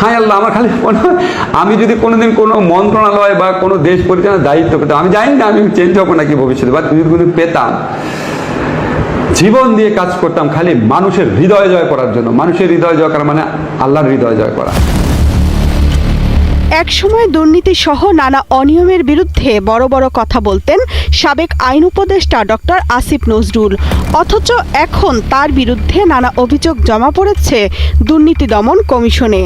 হায় আল্লাহ, আমার খালি মনে হয় আমি যদি কোনোদিন কোনো মন্ত্রণালয় বা কোনো দেশ পরিচালনার দায়িত্ব পেতাম, আমি জানি না আমি চেঞ্জ হবো নাকি ভবিষ্যতে, বা যদি কোনো পেতাম, জীবন দিয়ে কাজ করতাম খালি মানুষের হৃদয় জয় করার জন্য। মানুষের হৃদয় জয় করা মানে আল্লাহর হৃদয় জয় করা। একসময় দুর্নীতি সহ নানা অনিয়মের বিরুদ্ধে বড় বড় কথা বলতেন সাবেক আইন উপদেষ্টা ডক্টর আসিফ নজরুল, অথচ এখন তার বিরুদ্ধে নানা অভিযোগ জমা পড়েছে দুর্নীতি দমন কমিশনে।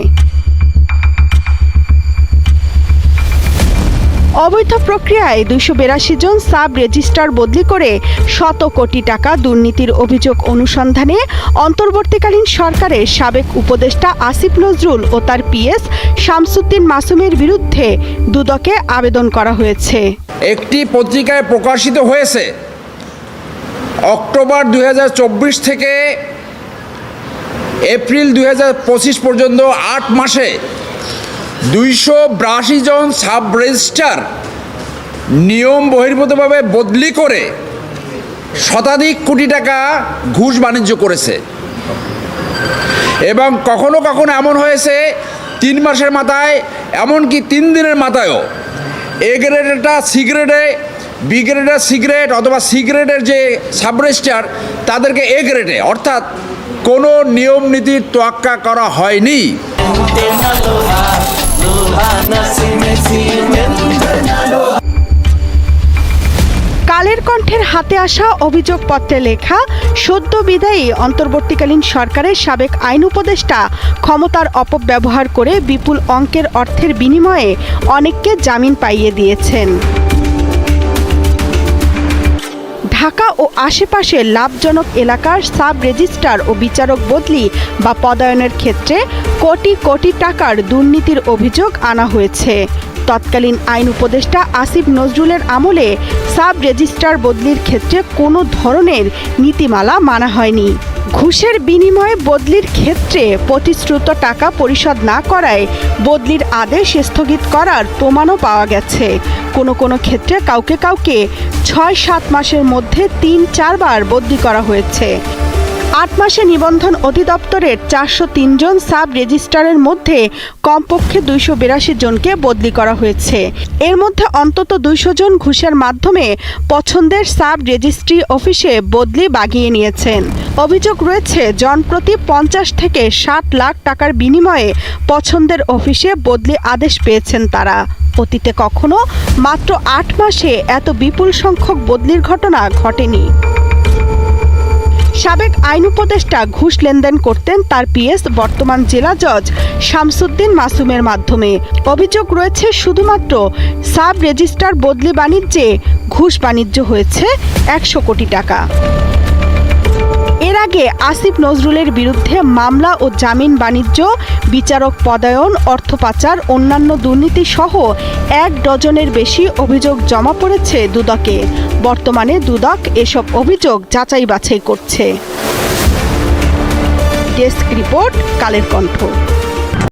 অবৈধ প্রক্রিয়ায় 282 জন সাব রেজিস্ট্রার বদলি করে শত কোটি টাকা দুর্নীতির অভিযোগ অনুসন্ধানে অন্তর্বর্তীকালীন সরকারের সাবেক উপদেষ্টা আসিফ নজরুল ও তার পিএস শামসুদ্দিন মাসুমের বিরুদ্ধে দুদকে আবেদন করা হয়েছে। একটি পত্রিকায় প্রকাশিত হয়েছে অক্টোবর 2024 থেকে এপ্রিল 2025 পর্যন্ত 8 মাসে 282 জন সাব রেজিস্ট্রার নিয়ম বহির্ভূতভাবে বদলি করে শতাধিক কোটি টাকা ঘুষ বাণিজ্য করেছে। এবং কখনো কখনো এমন হয়েছে 3 মাসের মাথায়, এমনকি 3 দিনের মাথায়ও এ গ্রেডেরটা সি গ্রেডে, বি গ্রেডের সি গ্রেড, অথবা সি গ্রেডের যে সাব রেজিস্ট্রার তাদেরকে এ গ্রেডে, অর্থাৎ কোনো নিয়ম নীতির তোয়াক্কা করা হয়নি। কালের কণ্ঠের হাতে আসা অভিযোগপত্রে লেখা সদ্য বিদায়ী অন্তর্বর্তীকালীন সরকারের সাবেক আইন উপদেষ্টা ক্ষমতার অপব্যবহার করে বিপুল অঙ্কের অর্থের বিনিময়ে অনেককে জামিন পাইয়ে দিয়েছেন। ঢাকা ও আশেপাশের লাভজনক এলাকার সাব রেজিস্ট্রার ও বিচারক বদলি বা পদায়নের ক্ষেত্রে কোটি কোটি টাকার দুর্নীতির অভিযোগ আনা হয়েছে। তৎকালীন আইন উপদেষ্টা আসিফ নজরুলের আমলে সাব রেজিস্ট্রার বদলির ক্ষেত্রে কোনো ধরনের নীতিমালা মানা হয়নি। ঘুষের বিনিময়ে বদলির ক্ষেত্রে প্রতিশ্রুত টাকা পরিশোধ না করায় বদলির আদেশ স্থগিত করার প্রমাণও পাওয়া গেছে। কোনো ক্ষেত্রে কাউকে 6-7 মাসের মধ্যে 3-4 বার বদলি করা হয়েছে। 8 মাসে নিবন্ধন অধিদপ্তরের 403 জন সাব রেজিস্ট্রারের মধ্যে কমপক্ষে 282 জনকে বদলি করা হয়েছে। এর মধ্যে অন্তত 200 জন ঘুষের মাধ্যমে পছন্দের সাব রেজিস্ট্রি অফিসে বদলি বাগিয়ে নিয়েছেন। অভিযোগ রয়েছে জনপ্রতি 50 থেকে 60 লাখ টাকার বিনিময়ে পছন্দের অফিসে বদলি আদেশ পেয়েছেন তারা। অতীতে কখনো মাত্র 8 মাসে এত বিপুল সংখ্যক বদলির ঘটনা ঘটেনি। সাবেক আইন উপদেষ্টা ঘুষ লেনদেন করতেন তার পিএস বর্তমান জেলা জজ শামসুদ্দিন মাসুমের মাধ্যমে। অভিযোগ রয়েছে শুধুমাত্র সাব রেজিস্ট্রার বদলি বাণিজ্যে ঘুষ বাণিজ্য হয়েছে 100 কোটি টাকা। এর আগে আসিফ নজরুলের বিরুদ্ধে মামলা ও জামিন বাণিজ্য, বিচারক পদায়ন, অর্থ পাচার, অন্যান্য দুর্নীতি সহ 1 ডজনের বেশি অভিযোগ জমা পড়েছে দুদকে। বর্তমানে দুদক এসব অভিযোগ যাচাই বাছাই করছে। Desk report, Kaler Kantho.